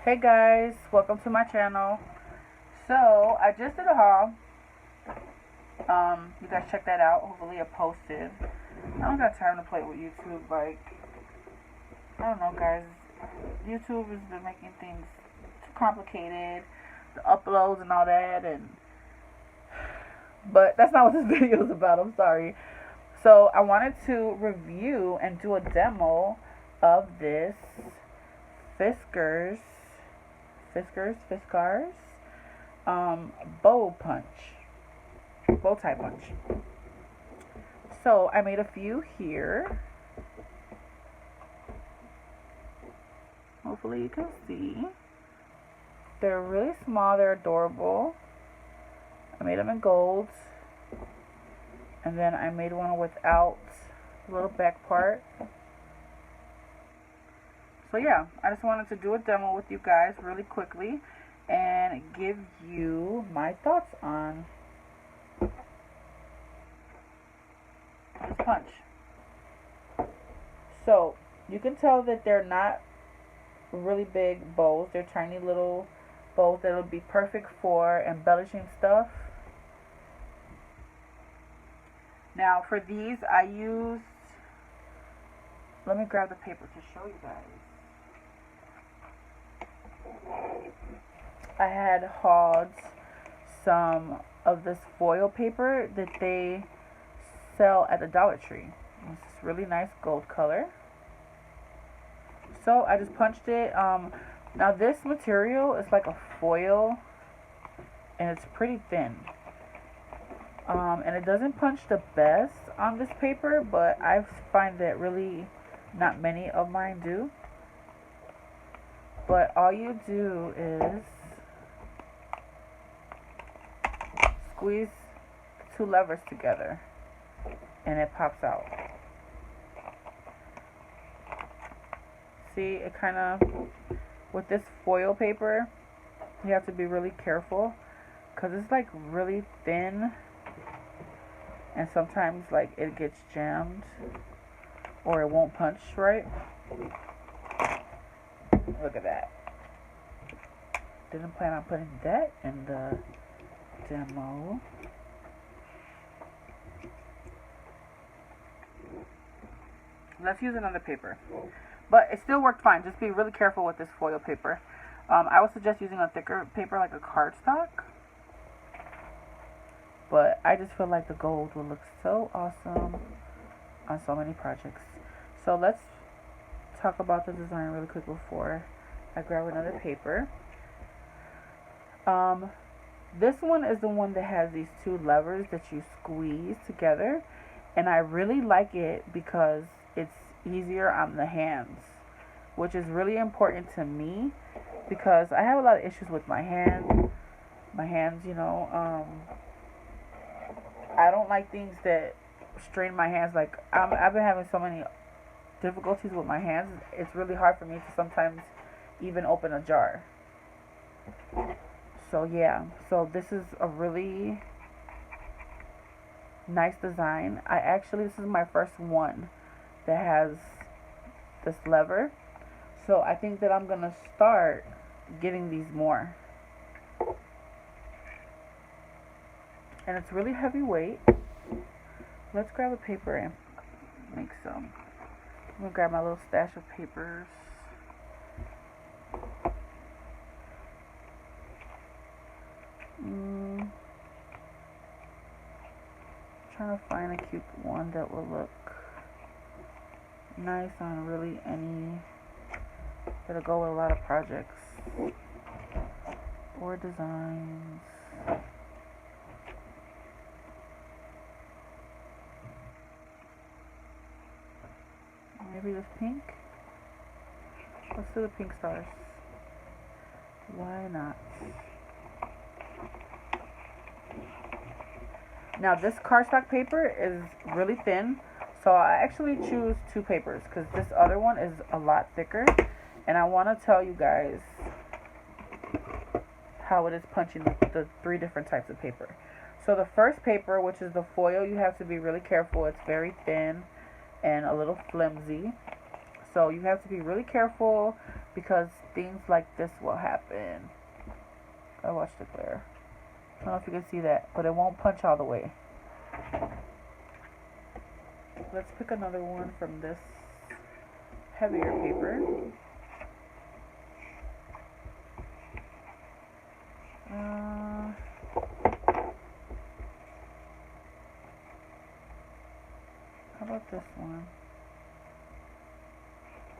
Hey guys, welcome to my channel. So I just did a haul. You guys check that out. Hopefully I posted. I don't got time to play with YouTube. Like, I don't know, guys. YouTube has been making things too complicated. The uploads and all that, but that's not what this video is about. I'm sorry. So I wanted to review and do a demo of this Fiskars Fiskars bow tie punch. So I made a few here. Hopefully you can see. They're really small. They're adorable. I made them in gold, and then I made one without the little back part. So yeah, I just wanted to do a demo with you guys really quickly and give you my thoughts on this punch. So you can tell that they're not really big bows. They're tiny little bows that'll be perfect for embellishing stuff. Now for these I used, let me grab the paper to show you guys. I had hauled some of this foil paper that they sell at the Dollar Tree. It's this really nice gold color. So I just punched it. Now this material is like a foil, and it's pretty thin. And it doesn't punch the best on this paper, but I find that really not many of mine do. But all you do is squeeze two levers together and it pops out. See, it kind of, with this foil paper, you have to be really careful because it's like really thin, and sometimes like it gets jammed or it won't punch right. Look at that. Didn't plan on putting that in the demo. Let's use another paper. But it still worked fine. Just be really careful with this foil paper. I would suggest using a thicker paper like a cardstock. But I just feel like the gold will look so awesome on so many projects. So let's talk about the design really quick before I grab another paper. This one is the one that has these two levers that you squeeze together, and I really like it because it's easier on the hands, which is really important to me because I have a lot of issues with my hands. You know, I don't like things that strain my hands. Like I've been having so many difficulties with my hands. It's really hard for me to sometimes even open a jar. So yeah, so this is a really nice design. This is my first one that has this lever. So I think that I'm gonna start getting these more. And it's really heavyweight. Let's grab a paper and make some. I'm gonna grab my little stash of papers. Trying to find a cute one that will look nice on really any, that'll go with a lot of projects or designs. Maybe this pink. Let's do the pink stars. Why not? Now this cardstock paper is really thin, so I actually choose two papers because this other one is a lot thicker, and I want to tell you guys how it is punching the three different types of paper. So the first paper, which is the foil, you have to be really careful. It's very thin and a little flimsy. So you have to be really careful because things like this will happen. I watched the glare. I don't know if you can see that, but it won't punch all the way. Let's pick another one from this heavier paper. How about this one?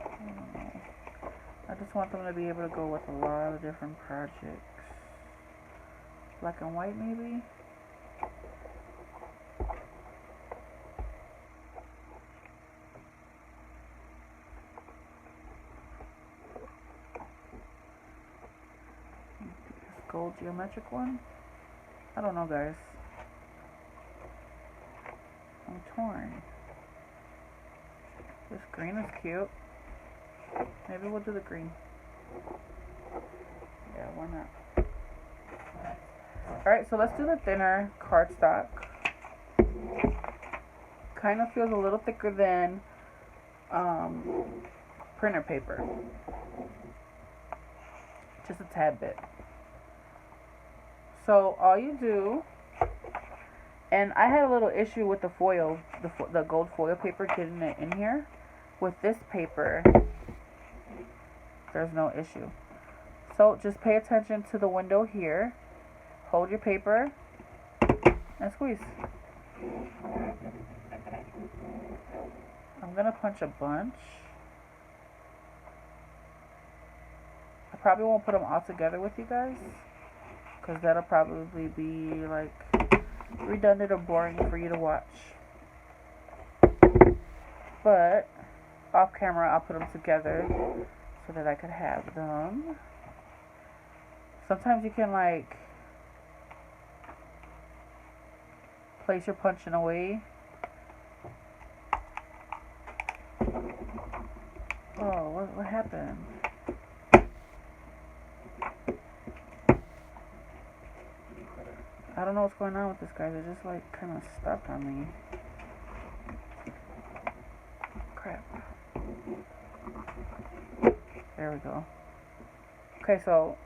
I don't know. I just want them to be able to go with a lot of different projects. Black and white, maybe? This gold geometric one? I don't know, guys. I'm torn. This green is cute. Maybe we'll do the green. Yeah, why not? Alright, so let's do the thinner cardstock. Kind of feels a little thicker than printer paper. Just a tad bit. So all you do, and I had a little issue with the foil, the gold foil paper, getting it in here. With this paper, there's no issue. So just pay attention to the window here. Hold your paper and squeeze. I'm gonna punch a bunch. I probably won't put them all together with you guys, because that'll probably be like redundant or boring for you to watch. But off camera, I'll put them together so that I could have them. Sometimes you can like place your punch in a way. Oh, what happened? I don't know what's going on with this, guys. It just like kind of stuck on me. Crap. There we go. Okay, so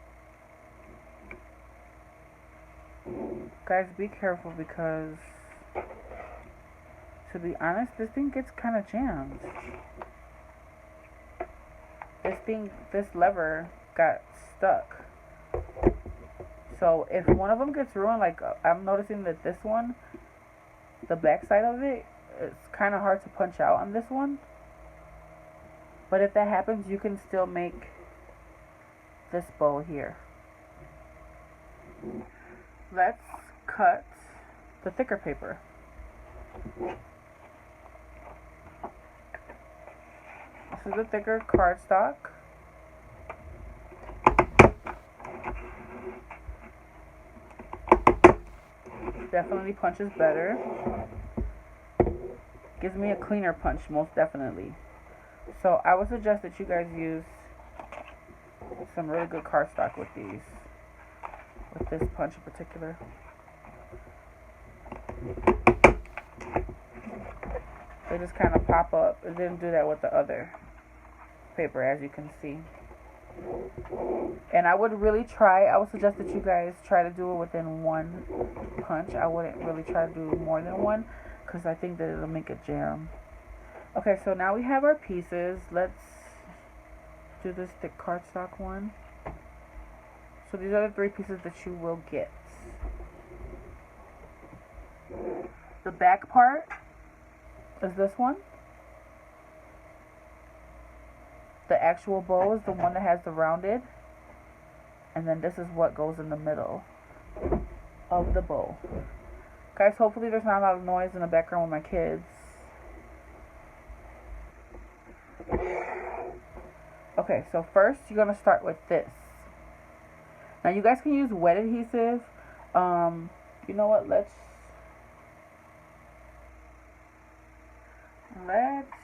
guys, be careful, because to be honest, this thing gets kind of jammed. This lever got stuck. So if one of them gets ruined, like I'm noticing that this one, the back side of it, it's kind of hard to punch out on this one. But if that happens, you can still make this bow here. Let's cut the thicker paper. This is the thicker cardstock. Definitely punches better. Gives me a cleaner punch, most definitely. So I would suggest that you guys use some really good cardstock with these. With this punch in particular. They just kind of pop up. It didn't do that with the other paper, as you can see. And I would suggest that you guys try to do it within one punch. I wouldn't really try to do more than one, because I think that it'll make it jam. Okay, so now we have our pieces. Let's do this thick cardstock one. So these are the 3 pieces that you will get. The back part is this one. The actual bow is the one that has the rounded. And then this is what goes in the middle of the bow. Guys, hopefully there's not a lot of noise in the background with my kids. Okay, so first you're going to start with this. Now you guys can use wet adhesive. You know what, let's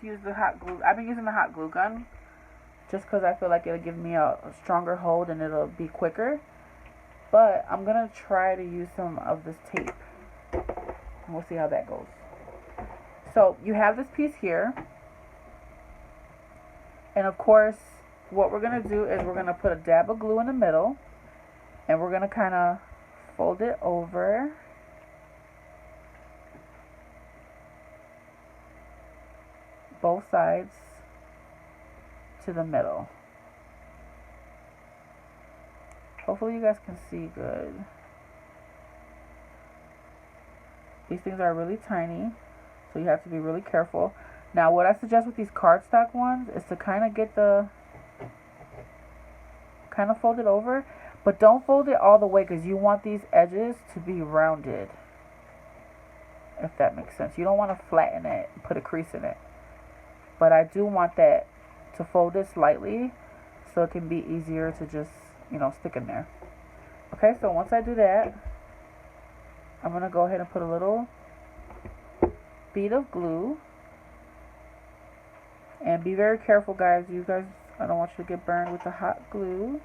use the hot glue. I've been using the hot glue gun just because I feel like it'll give me a stronger hold and it'll be quicker. But I'm going to try to use some of this tape. And we'll see how that goes. So you have this piece here. And of course, what we're going to do is we're going to put a dab of glue in the middle, and we're going to kind of fold it over. Both sides to the middle. Hopefully you guys can see good. These things are really tiny, so you have to be really careful. Now what I suggest with these cardstock ones is to kind of get the, kind of fold it over, but don't fold it all the way because you want these edges to be rounded, if that makes sense. You don't want to flatten it, put a crease in it. But I do want that to fold it slightly so it can be easier to just, you know, stick in there. Okay, so once I do that, I'm going to go ahead and put a little bead of glue. And be very careful, guys. You guys, I don't want you to get burned with the hot glue.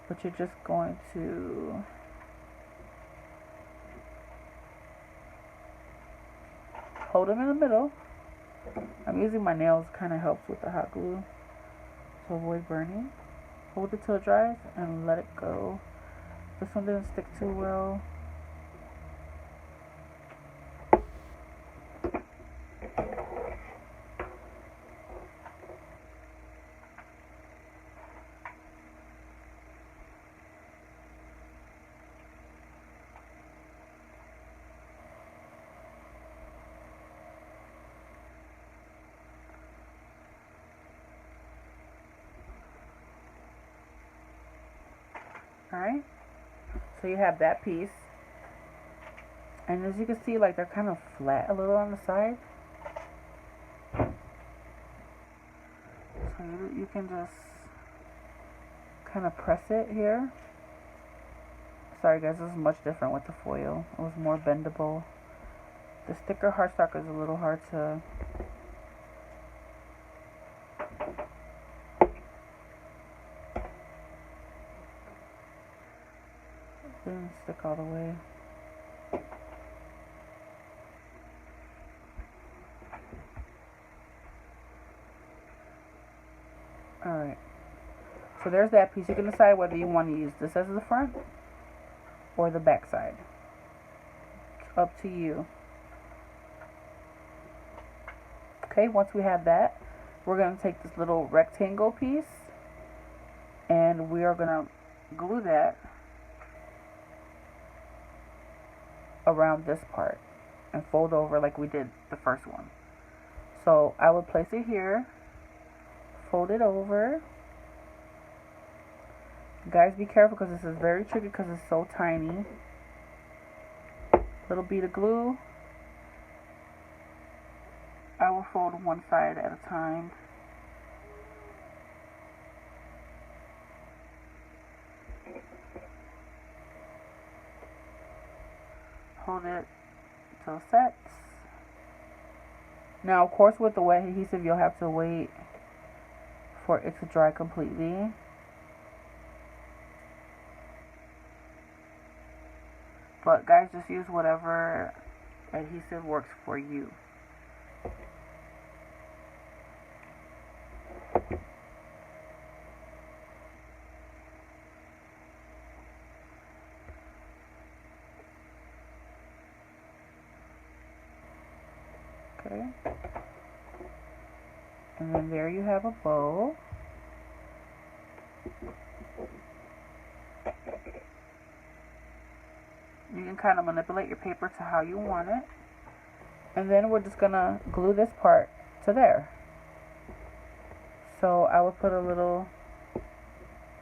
But you're just going to hold them in the middle. I'm using my nails, kind of helps with the hot glue to avoid burning. Hold it till it dries and let it go. This one didn't stick too well. Alright, so you have that piece, and as you can see, like, they're kind of flat a little on the side, so you can just kind of press it here. Sorry guys, this is much different with the foil. It was more bendable. The sticker cardstock is a little hard to didn't stick all the way. Alright, so there's that piece. You can decide whether you want to use this as the front or the back side. It's up to you. Okay, once we have that, we're going to take this little rectangle piece and we are going to glue that around this part and fold over like we did the first one. So I would place it here, fold it over. Guys, be careful because this is very tricky because it's so tiny. Little bead of glue. I will fold one side at a time. Hold it till it sets. Now, of course, with the wet adhesive, you'll have to wait for it to dry completely. But guys, just use whatever adhesive works for you. Okay. And then there you have a bow. You can kind of manipulate your paper to how you want it. And then we're just going to glue this part to there. So I would put a little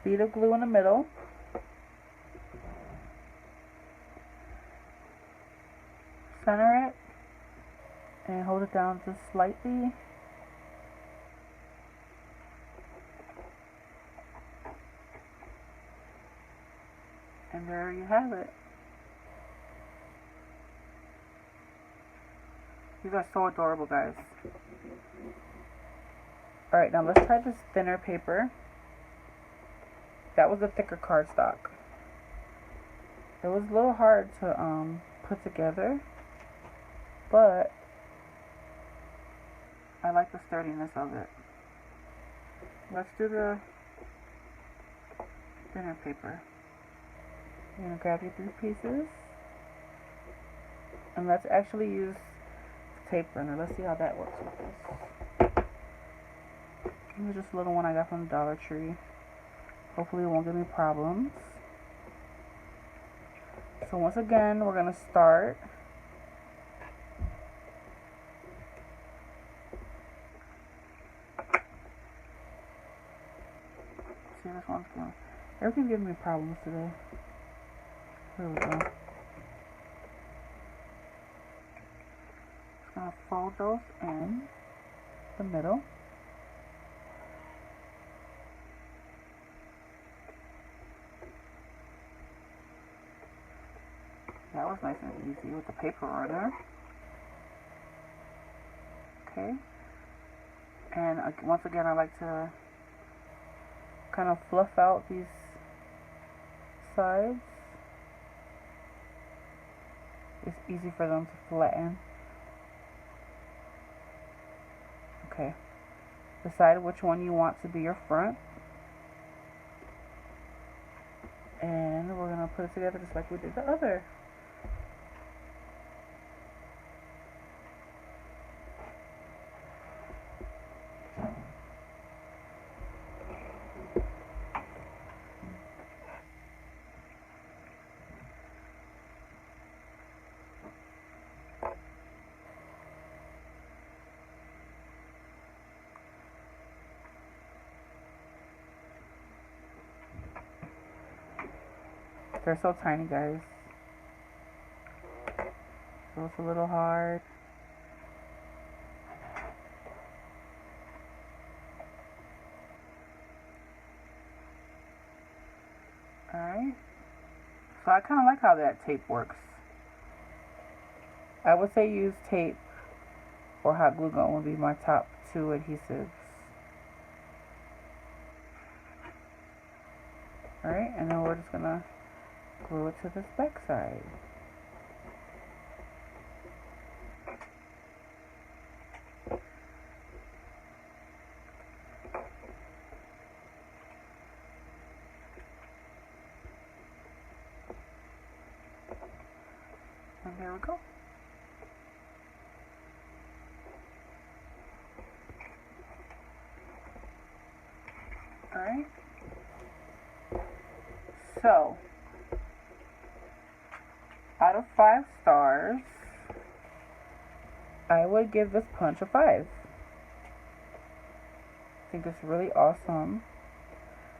bead of glue in the middle. Center it. And hold it down just slightly. And there you have it. These are so adorable, guys. Alright, now let's try this thinner paper. That was the thicker cardstock. It was a little hard to put together, but I like the sturdiness of it. Let's do the thinner paper. You're going to grab your 3 pieces. And let's actually use the tape runner. Let's see how that works with this. This is just a little one I got from the Dollar Tree. Hopefully it won't give me problems. So once again, we're going to start. See, this one's going. Everything's giving me problems today. Here we go. Just gonna fold those in the middle. That was nice and easy with the paper runner. Okay. And once again, I like to kind of fluff out these sides. It's easy for them to flatten. Okay. Decide which one you want to be your front. And we're going to put it together just like we did the other. They're so tiny, guys. So it's a little hard. Alright. So I kind of like how that tape works. I would say use tape or hot glue gun would be my top 2 adhesives. Alright, and then we're just going to glue it to this back side. And there we go. Alright. So, out of 5 stars, I would give this punch a 5. I think it's really awesome.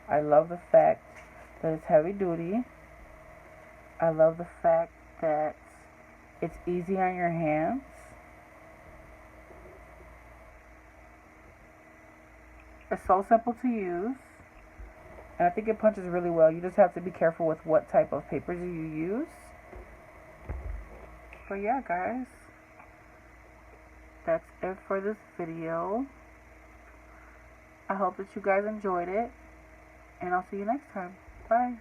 I love the fact that it's heavy duty. I love the fact that it's easy on your hands. It's so simple to use. And I think it punches really well. You just have to be careful with what type of papers you use. But yeah, guys, that's it for this video. I hope that you guys enjoyed it, and I'll see you next time. Bye.